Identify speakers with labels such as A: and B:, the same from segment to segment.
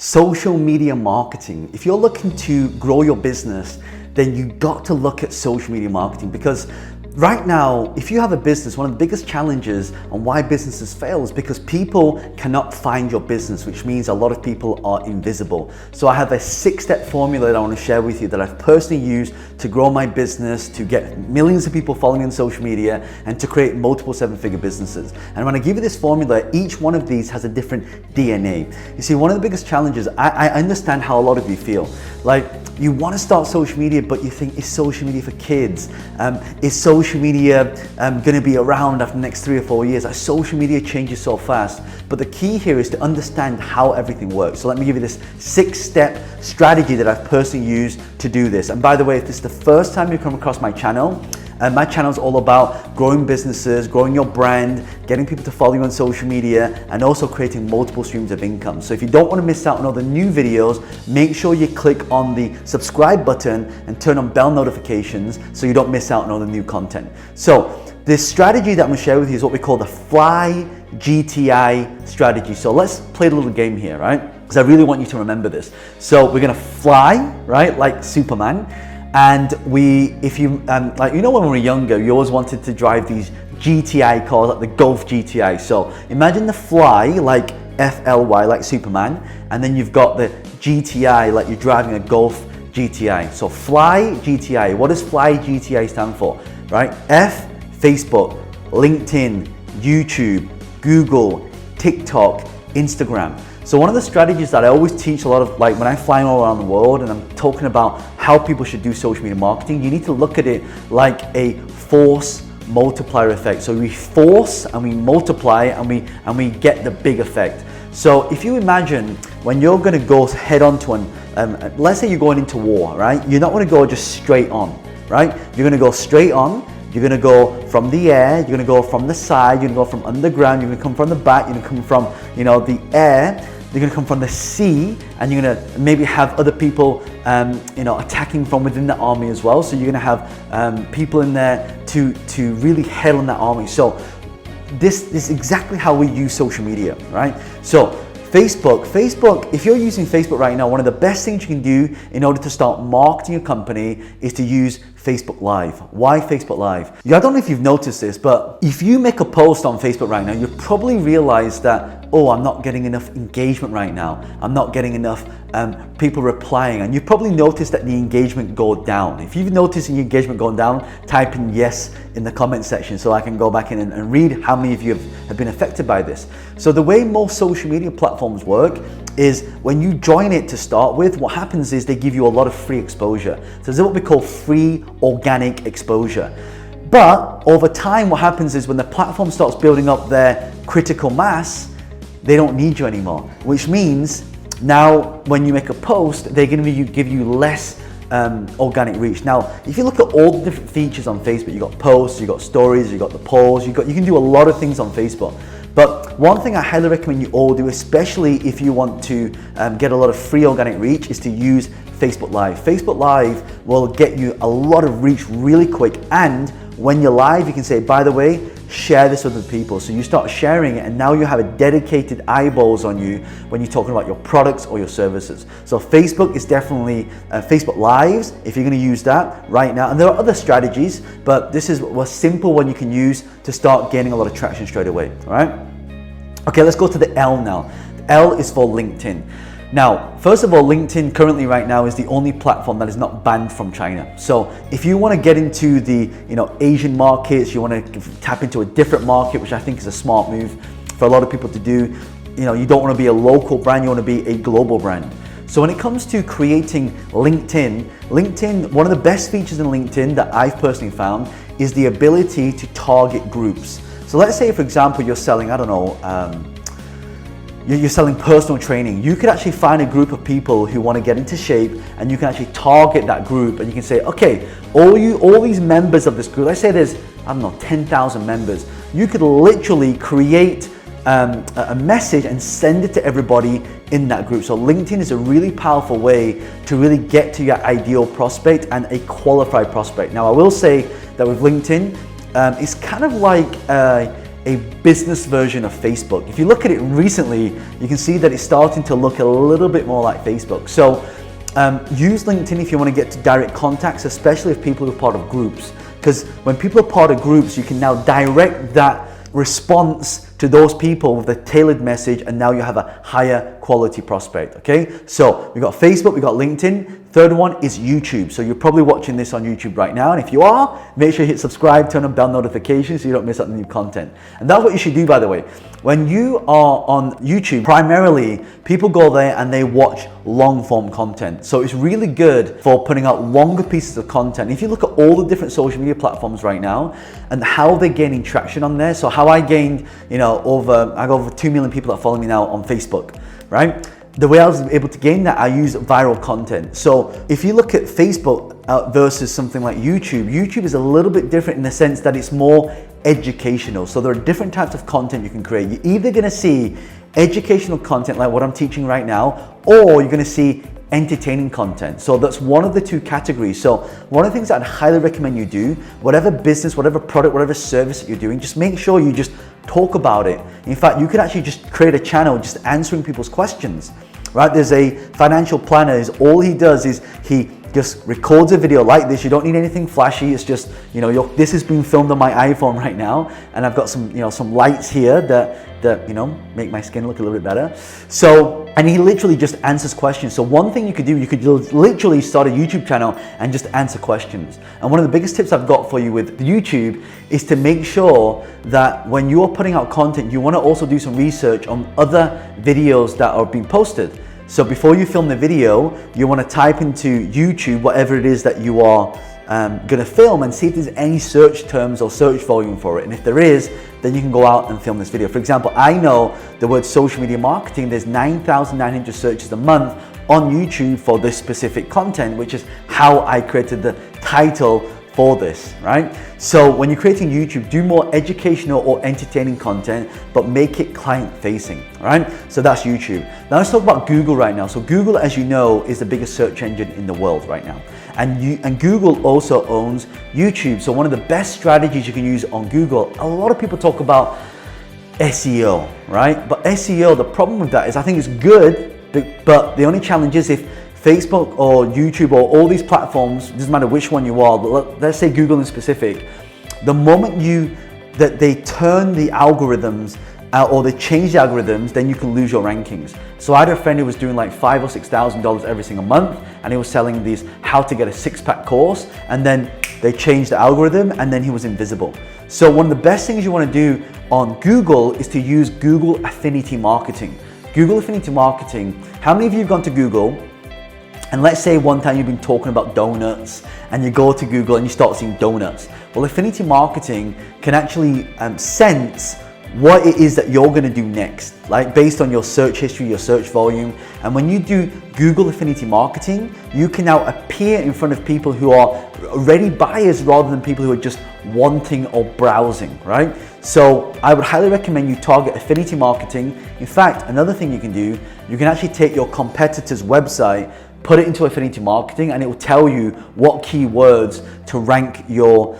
A: Social media marketing. If you're looking to grow your business, then you got to look at social media marketing, because right now, if you have a business, one of the biggest challenges and why businesses fail is because people cannot find your business, which means a lot of people are invisible. So I have a 6-step formula that I want to share with you that I've personally used to grow my business, to get millions of people following on social media, and to create multiple 7-figure businesses. And when I give you this formula, each one of these has a different DNA. You see, one of the biggest challenges, I understand how a lot of you feel. Like, you want to start social media, but you think, is social media for kids? Is social media going to be around after the next 3 or 4 years? Like, social media changes so fast. But the key here is to understand how everything works. So let me give you this 6-step strategy that I've personally used to do this. And by the way, if this is the first time you come across my channel is all about growing businesses, growing your brand, getting people to follow you on social media, and also creating multiple streams of income. So if you don't want to miss out on all the new videos, make sure you click on the subscribe button and turn on bell notifications so you don't miss out on all the new content. So this strategy that I'm going to share with you is what we call the Fly Gti Strategy. So let's play a little game here, right? Because I really want you to remember this. So we're going to fly, right, like Superman. And if you, like, you know, when we were younger, you always wanted to drive these GTI cars, like the Golf GTI. So imagine the Fly, like FLY, like Superman, and then you've got the GTI, like you're driving a Golf GTI. So Fly GTI. What does Fly GTI stand for, right? F, Facebook, LinkedIn, YouTube, Google, TikTok, Instagram. So one of the strategies that I always teach a lot of, like when I'm flying all around the world and I'm talking about how people should do social media marketing, you need to look at it like a force multiplier effect. So we force and we multiply and we get the big effect. So if you imagine when you're going to go head on to let's say you're going into war, right? You're not going to go just straight on, right? You're going to go straight on. You're going to go from the air, you're going to go from the side, you're going to go from underground, you're going to come from the back, you're going to come from, the air, you're going to come from the sea, and you're going to maybe have other people, attacking from within the army as well. So you're going to have people in there to really head on that army. So this is exactly how we use social media, right? So Facebook, if you're using Facebook right now, one of the best things you can do in order to start marketing your company is to use Facebook Live. Why Facebook Live? I don't know if you've noticed this, but if you make a post on Facebook right now, you probably realize that, oh, I'm not getting enough engagement right now. I'm not getting enough people replying. And you've probably noticed that the engagement go down. If you've noticed your engagement going down, type in yes in the comment section so I can go back in and read how many of you have been affected by this. So the way most social media platforms work is when you join it to start with, what happens is they give you a lot of free exposure. So this is what we call free organic exposure. But over time, what happens is when the platform starts building up their critical mass, they don't need you anymore, which means now when you make a post, they're going to give you less organic reach. Now, if you look at all the different features on Facebook, you've got posts, you've got stories, you've got the polls, you can do a lot of things on Facebook. But one thing I highly recommend you all do, especially if you want to get a lot of free organic reach, is to use Facebook Live. Facebook Live will get you a lot of reach really quick, and when you're live, you can say, by the way, share this with other people. So you start sharing it, and now you have a dedicated eyeballs on you when you're talking about your products or your services. So Facebook is definitely Facebook Lives, if you're going to use that right now. And there are other strategies, but this is a simple one you can use to start gaining a lot of traction straight away. All right. Okay, let's go to the L now. The L is for LinkedIn. Now, first of all, LinkedIn currently right now is the only platform that is not banned from China. So if you want to get into the Asian markets, you want to tap into a different market, which I think is a smart move for a lot of people to do. You don't want to be a local brand, you want to be a global brand. So when it comes to creating LinkedIn, one of the best features in LinkedIn that I've personally found is the ability to target groups. So let's say, for example, you're selling, you're selling personal training. You could actually find a group of people who want to get into shape, and you can actually target that group, and you can say, okay, all these members of this group, let's say there's, 10,000 members. You could literally create a message and send it to everybody in that group. So LinkedIn is a really powerful way to really get to your ideal prospect and a qualified prospect. Now, I will say that with LinkedIn, it's kind of like a business version of Facebook. If you look at it recently, you can see that it's starting to look a little bit more like Facebook. So use LinkedIn if you want to get to direct contacts, especially if people are part of groups. Because when people are part of groups, you can now direct that response to those people with a tailored message, and now you have a higher quality prospect. Okay, so we got Facebook, we got LinkedIn. Third one is YouTube. So you're probably watching this on YouTube right now, and if you are, make sure you hit subscribe, turn on bell notifications so you don't miss out on new content. And that's what you should do, by the way. When you are on YouTube, primarily people go there and they watch long form content. So it's really good for putting out longer pieces of content. If you look at all the different social media platforms right now and how they're gaining traction on there, so how I gained, I got over 2 million people that follow me now on Facebook, right? The way I was able to gain that, I use viral content. So if you look at Facebook versus something like YouTube, YouTube is a little bit different in the sense that it's more educational. So there are different types of content you can create. You're either gonna see educational content like what I'm teaching right now, or you're gonna see entertaining content. So that's one of the two categories. So one of the things that I'd highly recommend you do, whatever business, whatever product, whatever service that you're doing, just make sure you just talk about it. In fact, you could actually just create a channel just answering people's questions, right? There's a financial planner, all he does is he just records a video like this. You don't need anything flashy. It's just, this is being filmed on my iPhone right now, and I've got some, some lights here that make my skin look a little bit better. So, and he literally just answers questions. So one thing you could do, you could literally start a YouTube channel and just answer questions. And one of the biggest tips I've got for you with YouTube is to make sure that when you're putting out content, you want to also do some research on other videos that are being posted. So before you film the video, you want to type into YouTube whatever it is that you are going to film and see if there's any search terms or search volume for it. And if there is, then you can go out and film this video. For example, I know the word social media marketing, there's 9,900 searches a month on YouTube for this specific content, which is how I created the title for this, right? So when you're creating YouTube, do more educational or entertaining content, but make it client facing, right? So that's YouTube. Now let's talk about Google right now. So Google, as you know, is the biggest search engine in the world right now. And Google also owns YouTube. So one of the best strategies you can use on Google, a lot of people talk about SEO, right? But SEO, the problem with that is I think it's good, but the only challenge is if Facebook or YouTube or all these platforms, doesn't matter which one you are, but let's say Google in specific, the moment that they turn the algorithms or they change the algorithms, then you can lose your rankings. So I had a friend who was doing like $5,000 or $6,000 every single month, and he was selling these how to get a six-pack course, and then they changed the algorithm and then he was invisible. So one of the best things you want to do on Google is to use Google Affinity marketing. Google Affinity marketing, how many of you have gone to Google and let's say one time you've been talking about donuts and you go to Google and you start seeing donuts? Well, Affinity marketing can actually sense what it is that you're going to do next, like based on your search history, your search volume. And when you do Google Affinity marketing, you can now appear in front of people who are already buyers rather than people who are just wanting or browsing, right? So I would highly recommend you target affinity marketing. In fact, another thing you can do, you can actually take your competitor's website, put it into affinity marketing, and it will tell you what keywords to rank your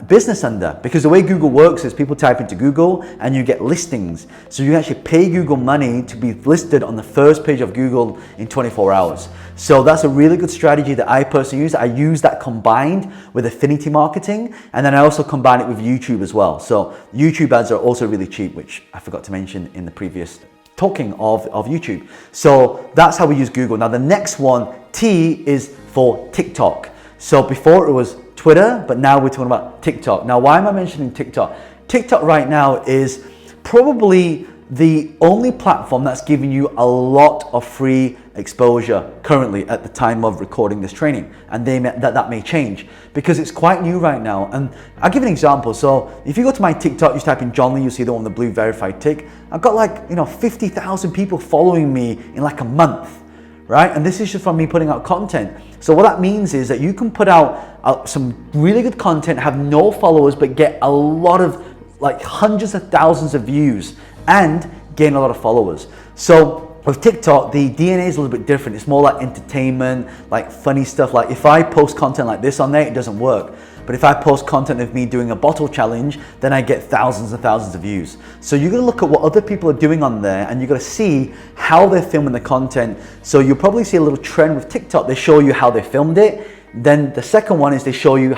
A: business under. Because the way Google works is people type into Google and you get listings. So you can actually pay Google money to be listed on the first page of Google in 24 hours. So that's a really good strategy that I personally use. I use that combined with affinity marketing, and then I also combine it with YouTube as well. So YouTube ads are also really cheap, which I forgot to mention in the previous talking of YouTube. So that's how we use Google. Now the next one, T, is for TikTok. So before it was Twitter, but now we're talking about TikTok. Now why am I mentioning TikTok? TikTok right now is probably the only platform that's giving you a lot of free exposure currently at the time of recording this training, and that may change because it's quite new right now. And I'll give you an example. So if you go to my TikTok, you type in John Lee, you'll see the one with the blue verified tick. I've got like 50,000 people following me in like a month, right? And this is just from me putting out content. So what that means is that you can put out some really good content, have no followers, but get a lot of like hundreds of thousands of views and gain a lot of followers. So with TikTok, the DNA is a little bit different. It's more like entertainment, like funny stuff. Like if I post content like this on there, it doesn't work. But if I post content of me doing a bottle challenge, then I get thousands and thousands of views. So you're gonna look at what other people are doing on there, and you're gonna see how they're filming the content. So you'll probably see a little trend with TikTok. They show you how they filmed it. Then the second one is they show you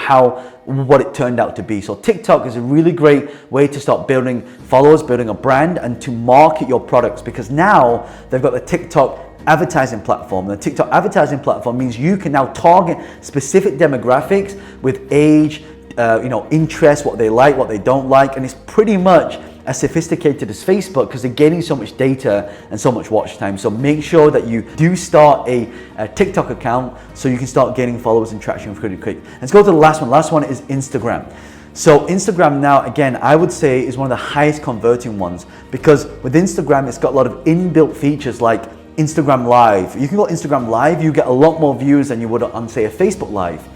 A: what it turned out to be. So TikTok is a really great way to start building followers, building a brand, and to market your products, because now they've got the TikTok advertising platform. The TikTok advertising platform means you can now target specific demographics with age, interest, what they like, what they don't like, and it's pretty much as sophisticated as Facebook because they're getting so much data and so much watch time. So make sure that you do start a TikTok account so you can start gaining followers and traction pretty quick. Let's go to the last one. Last one is Instagram. So Instagram now, again, I would say is one of the highest converting ones, because with Instagram, it's got a lot of inbuilt features like Instagram Live. You can go Instagram Live, you get a lot more views than you would on, say, a Facebook Live.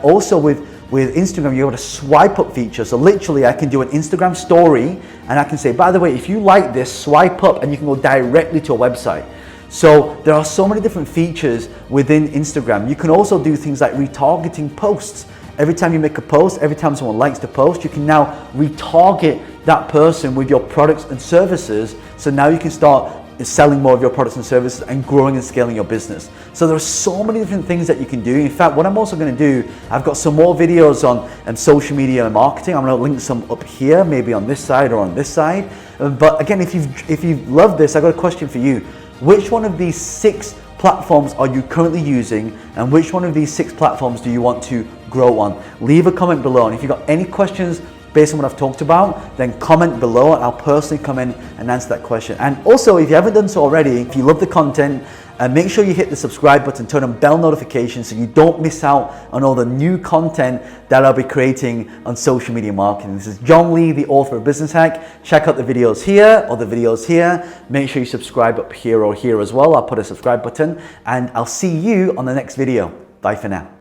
A: Also with Instagram, you have a swipe up feature. So literally I can do an Instagram story and I can say, by the way, if you like this, swipe up, and you can go directly to a website. So there are so many different features within Instagram. You can also do things like retargeting posts. Every time you make a post, every time someone likes the post, you can now retarget that person with your products and services. So now you can start selling more of your products and services and growing and scaling your business. So there are so many different things that you can do. In fact, what I'm also going to do, I've got some more videos on social media and marketing. I'm going to link some up here, maybe on this side or on this side. But again, if you've loved this, I've got a question for you. Which one of these 6 platforms are you currently using, and which one of these 6 platforms do you want to grow on? Leave a comment below, and if you've got any questions based on what I've talked about, then comment below and I'll personally come in and answer that question. And also, if you haven't done so already, if you love the content, make sure you hit the subscribe button, turn on bell notifications so you don't miss out on all the new content that I'll be creating on social media marketing. This is John Lee, the author of Business Hack. Check out the videos here or the videos here. Make sure you subscribe up here or here as well. I'll put a subscribe button, and I'll see you on the next video. Bye for now.